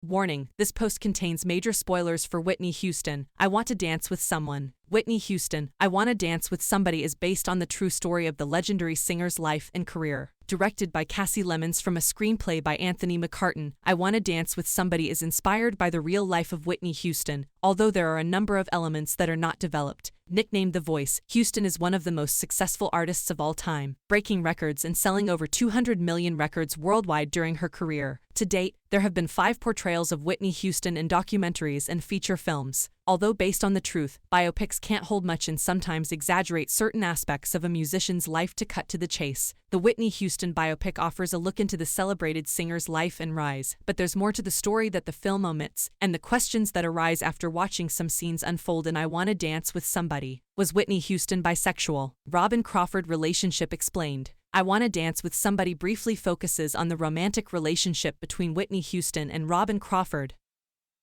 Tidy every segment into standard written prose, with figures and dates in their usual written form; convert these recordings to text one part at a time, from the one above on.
Warning, this post contains major spoilers for Whitney Houston. I Want to Dance with Someone. Whitney Houston, I Wanna Dance with Somebody is based on the true story of the legendary singer's life and career. Directed by Cassie Lemons from a screenplay by Anthony McCartan, I Wanna Dance with Somebody is inspired by the real life of Whitney Houston, although there are a number of elements that are not developed. Nicknamed The Voice, Houston is one of the most successful artists of all time, breaking records and selling over 200 million records worldwide during her career. To date, there have been 5 portrayals of Whitney Houston in documentaries and feature films. Although based on the truth, biopics can't hold much and sometimes exaggerate certain aspects of a musician's life to cut to the chase. The Whitney Houston biopic offers a look into the celebrated singer's life and rise, but there's more to the story that the film omits, and the questions that arise after watching some scenes unfold in I Wanna Dance with Somebody. Was Whitney Houston bisexual? Robin Crawford relationship explained. I Wanna Dance with Somebody briefly focuses on the romantic relationship between Whitney Houston and Robin Crawford,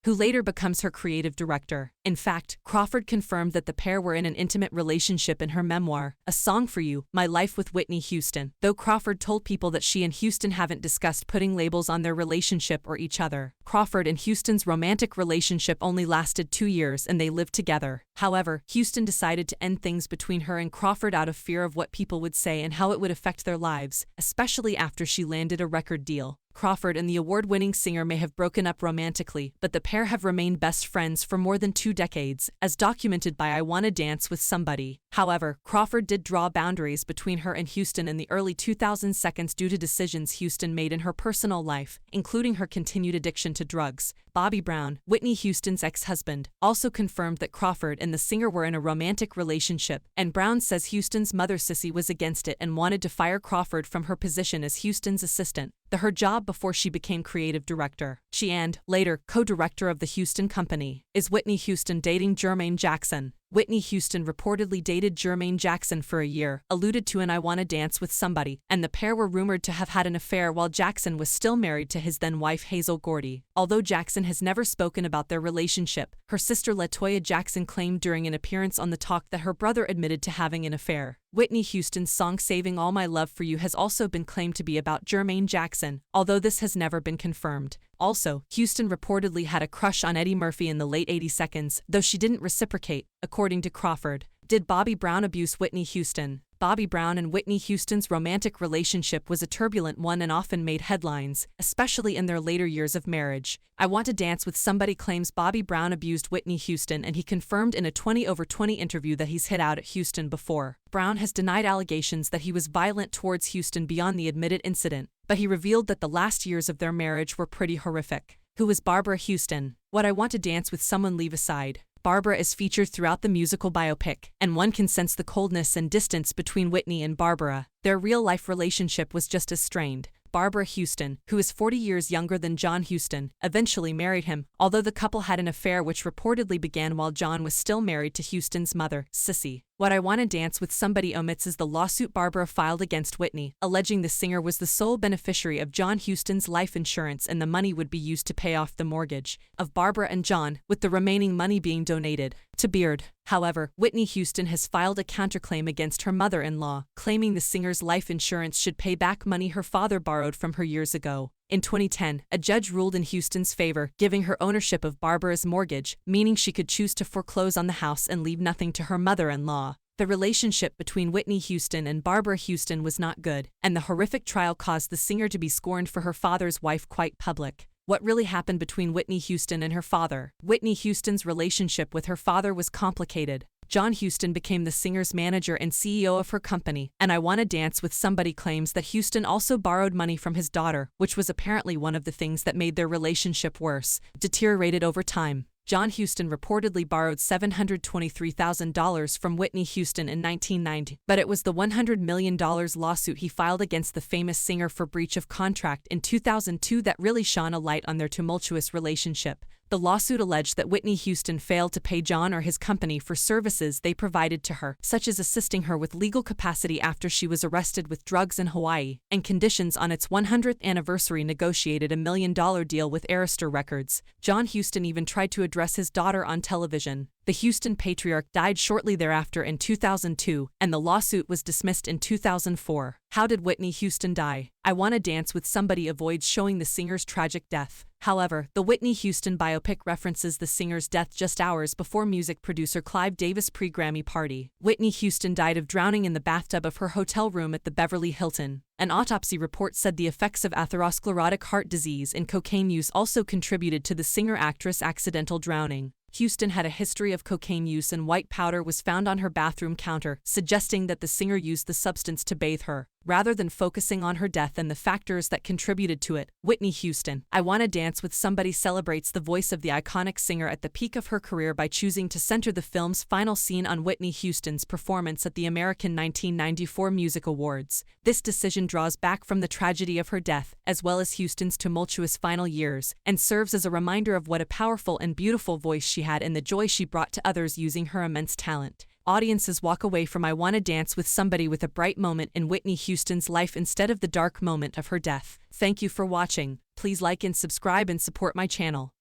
who later becomes her creative director. In fact, Crawford confirmed that the pair were in an intimate relationship in her memoir, A Song for You, My Life with Whitney Houston, though Crawford told people that she and Houston haven't discussed putting labels on their relationship or each other. Crawford and Houston's romantic relationship only lasted 2 years and they lived together. However, Houston decided to end things between her and Crawford out of fear of what people would say and how it would affect their lives, especially after she landed a record deal. Crawford and the award-winning singer may have broken up romantically, but the pair have remained best friends for more than 2 decades, as documented by I Wanna Dance with Somebody. However, Crawford did draw boundaries between her and Houston in the early 2000s due to decisions Houston made in her personal life, including her continued addiction to drugs. Bobby Brown, Whitney Houston's ex-husband, also confirmed that Crawford and the singer were in a romantic relationship, and Brown says Houston's mother Sissy was against it and wanted to fire Crawford from her position as Houston's assistant, her job before she became creative director. She and, later, co-director of the Houston Company. Is Whitney Houston dating Jermaine Jackson? Whitney Houston reportedly dated Jermaine Jackson for a year, alluded to in I Wanna Dance with Somebody, and the pair were rumored to have had an affair while Jackson was still married to his then-wife Hazel Gordy. Although Jackson has never spoken about their relationship, her sister LaToya Jackson claimed during an appearance on The Talk that her brother admitted to having an affair. Whitney Houston's song Saving All My Love for You has also been claimed to be about Jermaine Jackson, although this has never been confirmed. Also, Houston reportedly had a crush on Eddie Murphy in the late 80s, though she didn't reciprocate, according to Crawford. Did Bobby Brown abuse Whitney Houston? Bobby Brown and Whitney Houston's romantic relationship was a turbulent one and often made headlines, especially in their later years of marriage. I Want to Dance with Somebody claims Bobby Brown abused Whitney Houston, and he confirmed in a 20/20 interview that he's hit out at Houston before. Brown has denied allegations that he was violent towards Houston beyond the admitted incident, but he revealed that the last years of their marriage were pretty horrific. Who is Barbara Houston? What I Want to Dance with Someone leave aside, Barbara is featured throughout the musical biopic, and one can sense the coldness and distance between Whitney and Barbara. Their real-life relationship was just as strained. Barbara Houston, who is 40 years younger than John Houston, eventually married him, although the couple had an affair which reportedly began while John was still married to Houston's mother, Sissy. What I Wanna Dance with Somebody omits is the lawsuit Barbara filed against Whitney, alleging the singer was the sole beneficiary of John Houston's life insurance and the money would be used to pay off the mortgage of Barbara and John, with the remaining money being donated to Beard. However, Whitney Houston has filed a counterclaim against her mother-in-law, claiming the singer's life insurance should pay back money her father borrowed from her years ago. In 2010, a judge ruled in Houston's favor, giving her ownership of Barbara's mortgage, meaning she could choose to foreclose on the house and leave nothing to her mother-in-law. The relationship between Whitney Houston and Barbara Houston was not good, and the horrific trial caused the singer to be scorned for her father's wife quite public. What really happened between Whitney Houston and her father? Whitney Houston's relationship with her father was complicated. John Houston became the singer's manager and CEO of her company, and I Wanna Dance with Somebody claims that Houston also borrowed money from his daughter, which was apparently one of the things that made their relationship worse, deteriorated over time. John Houston reportedly borrowed $723,000 from Whitney Houston in 1990, but it was the $100 million lawsuit he filed against the famous singer for breach of contract in 2002 that really shone a light on their tumultuous relationship. The lawsuit alleged that Whitney Houston failed to pay John or his company for services they provided to her, such as assisting her with legal capacity after she was arrested with drugs in Hawaii, and conditions on its 100th anniversary negotiated a $1 million deal with Arista Records. John Houston even tried to address his daughter on television. The Houston patriarch died shortly thereafter in 2002, and the lawsuit was dismissed in 2004. How did Whitney Houston die? I Wanna Dance with Somebody avoids showing the singer's tragic death. However, the Whitney Houston biopic references the singer's death just hours before music producer Clive Davis' pre-Grammy party. Whitney Houston died of drowning in the bathtub of her hotel room at the Beverly Hilton. An autopsy report said the effects of atherosclerotic heart disease and cocaine use also contributed to the singer-actress' accidental drowning. Houston had a history of cocaine use, and white powder was found on her bathroom counter, suggesting that the singer used the substance to bathe her. Rather than focusing on her death and the factors that contributed to it, Whitney Houston, I Wanna Dance with Somebody celebrates the voice of the iconic singer at the peak of her career by choosing to center the film's final scene on Whitney Houston's performance at the American 1994 Music Awards. This decision draws back from the tragedy of her death, as well as Houston's tumultuous final years, and serves as a reminder of what a powerful and beautiful voice she had and the joy she brought to others using her immense talent. Audiences walk away from I Wanna Dance with Somebody with a bright moment in Whitney Houston's life instead of the dark moment of her death. Thank you for watching. Please like and subscribe and support my channel.